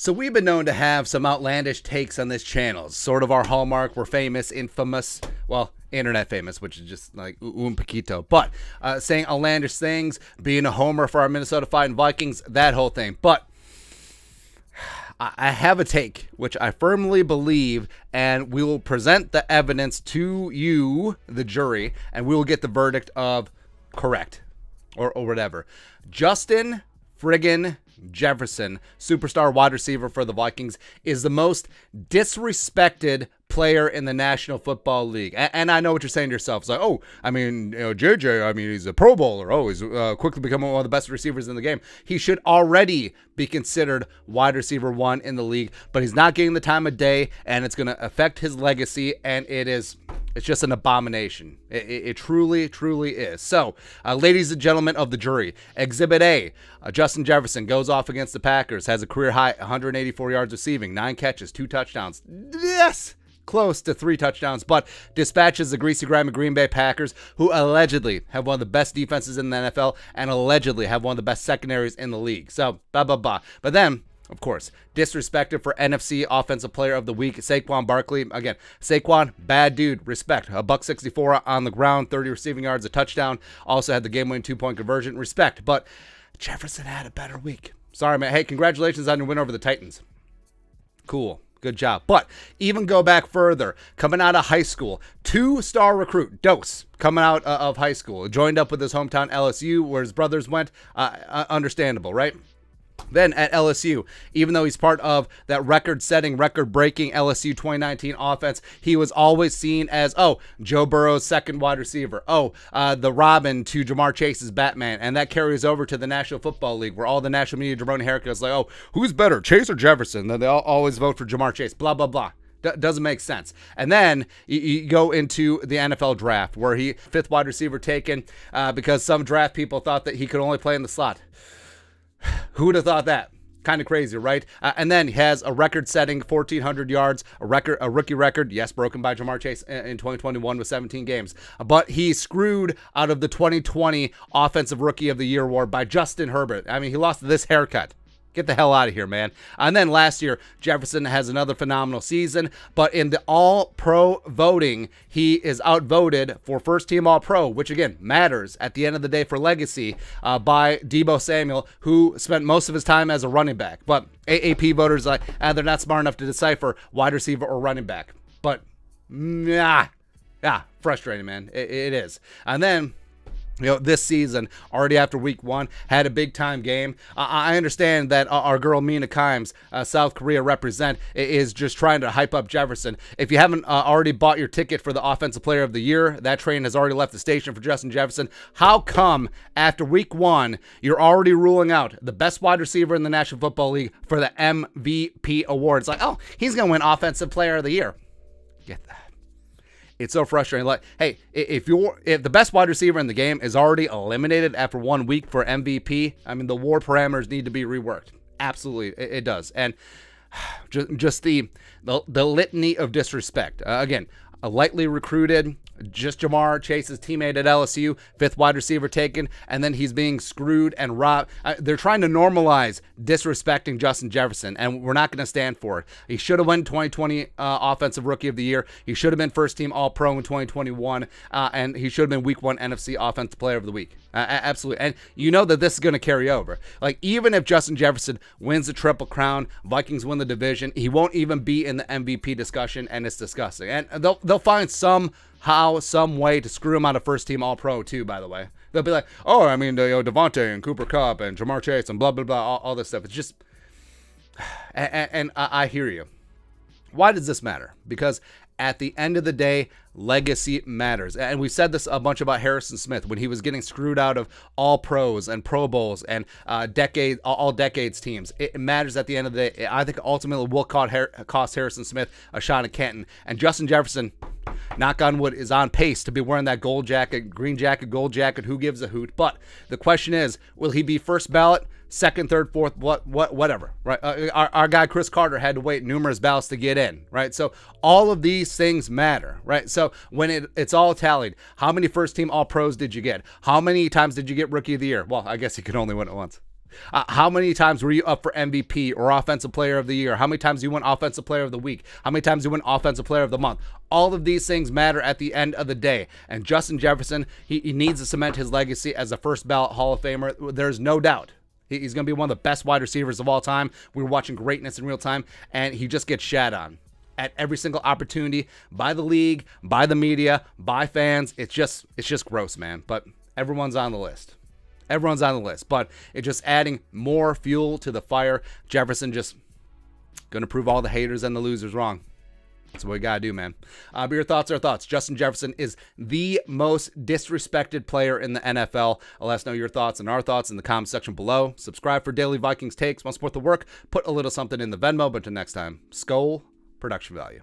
So we've been known to have some outlandish takes on this channel. Sort of our hallmark. We're famous, infamous, well, internet famous, which is just like un poquito. But saying outlandish things, being a homer for our Minnesota Fighting Vikings, that whole thing. But I have a take, which I firmly believe, and we will present the evidence to you, the jury, and we will get the verdict of correct or whatever. Justin friggin' Jefferson, superstar wide receiver for the Vikings, is the most disrespected player in the National Football League. And I know what you're saying to yourself. It's like, oh, I mean, you know, JJ, I mean, he's a Pro Bowler. Oh, he's quickly becoming one of the best receivers in the game. He should already be considered wide receiver 1 in the league, but he's not getting the time of day, and it's going to affect his legacy, and it's just an abomination. It truly, truly is. So, ladies and gentlemen of the jury, Exhibit A, Justin Jefferson goes off against the Packers, has a career high 184 yards receiving, 9 catches, 2 touchdowns. Yes! Close to 3 touchdowns, but dispatches the greasy grimy Green Bay Packers, who allegedly have one of the best defenses in the NFL and allegedly have one of the best secondaries in the league. So, blah, blah, blah. But then, of course, disrespected for NFC Offensive Player of the Week, Saquon Barkley. Again, Saquon, bad dude, respect. A $164 on the ground, 30 receiving yards, a touchdown. Also had the game-winning 2-point conversion, respect. But Jefferson had a better week. Sorry, man. Hey, congratulations on your win over the Titans. Cool. Good job. But even go back further, coming out of high school, 2-star recruit, Dose, coming out of high school, joined up with his hometown LSU, where his brothers went. Understandable, right? Then at LSU, even though he's part of that record-setting, record-breaking LSU 2019 offense, he was always seen as, oh, Joe Burrow's second wide receiver. Oh, the Robin to Jamar Chase's Batman. And that carries over to the National Football League, where all the national media jabroni haircuts like, oh, who's better, Chase or Jefferson? Then they all always vote for Jamar Chase, blah, blah, blah. Doesn't make sense. And then you go into the NFL draft, where he 5th wide receiver taken because some draft people thought that he could only play in the slot. Who would have thought that? Kind of crazy, right? And then he has a record-setting 1,400 yards, a rookie record, yes, broken by Jamar Chase in 2021 with 17 games. But he screwed out of the 2020 Offensive Rookie of the Year award by Justin Herbert. I mean, he lost this haircut. Get the hell out of here, man. And then last year, Jefferson has another phenomenal season, but in the All-Pro voting, he is outvoted for first-team All-Pro, which, again, matters at the end of the day for legacy, by Deebo Samuel, who spent most of his time as a running back. But AAP voters, like, they're not smart enough to decipher wide receiver or running back. But, yeah, frustrating, man. It is. And then, you know, this season, already after week 1, had a big-time game. I understand that our girl Mina Kimes, South Korea represent, is just trying to hype up Jefferson. If you haven't already bought your ticket for the Offensive Player of the Year, that train has already left the station for Justin Jefferson. How come after week 1, you're already ruling out the best wide receiver in the National Football League for the MVP award? It's like, oh, he's going to win Offensive Player of the Year. Get that. It's so frustrating. Like, hey, if the best wide receiver in the game is already eliminated after 1 week for MVP, I mean, the war parameters need to be reworked. Absolutely, it does. And just the litany of disrespect. Again, a lightly recruited, just Jamar Chase's teammate at LSU, 5th wide receiver taken, and then he's being screwed and robbed. They're trying to normalize disrespecting Justin Jefferson, and we're not going to stand for it. He should have won 2020 Offensive Rookie of the Year. He should have been first-team All-Pro in 2021, and he should have been Week 1 NFC Offensive Player of the Week. Absolutely. And you know that this is going to carry over. Like, even if Justin Jefferson wins the Triple Crown, Vikings win the division, he won't even be in the MVP discussion, and it's disgusting. And they'll find some way to screw him out of first-team All-Pro too, by the way. They'll be like, oh, I mean, Devontae and Cooper Kupp and Jamar Chase and blah, blah, blah, all this stuff. It's just, and I hear you. Why does this matter? Because at the end of the day, legacy matters. And we said this a bunch about Harrison Smith when he was getting screwed out of all pros and Pro Bowls and all decades teams. It matters at the end of the day. I think ultimately will cost Harrison Smith a shot at Canton. And Justin Jefferson, knock on wood, is on pace to be wearing that gold jacket, green jacket, gold jacket. Who gives a hoot? But the question is, will he be first ballot? Second, third, fourth, whatever, right? Our guy Chris Carter had to wait numerous ballots to get in, right? So all of these things matter, right? So when it's all tallied, how many first-team All-Pros did you get? How many times did you get Rookie of the Year? Well, I guess you could only win it once. How many times were you up for MVP or Offensive Player of the Year? How many times you won Offensive Player of the Week? How many times you win Offensive Player of the Month? All of these things matter at the end of the day. And Justin Jefferson, he needs to cement his legacy as a first ballot Hall of Famer. There's no doubt. He's going to be one of the best wide receivers of all time. We're watching greatness in real time, and he just gets shat on at every single opportunity by the league, by the media, by fans. It's just gross, man. But everyone's on the list. Everyone's on the list, but it's just adding more fuel to the fire. Jefferson just going to prove all the haters and the losers wrong. That's what we got to do, man. But your thoughts are thoughts. Justin Jefferson is the most disrespected player in the NFL. Let us know your thoughts and our thoughts in the comment section below. Subscribe for daily Vikings takes. Want to support the work? Put a little something in the Venmo. But until next time, Skol, production value.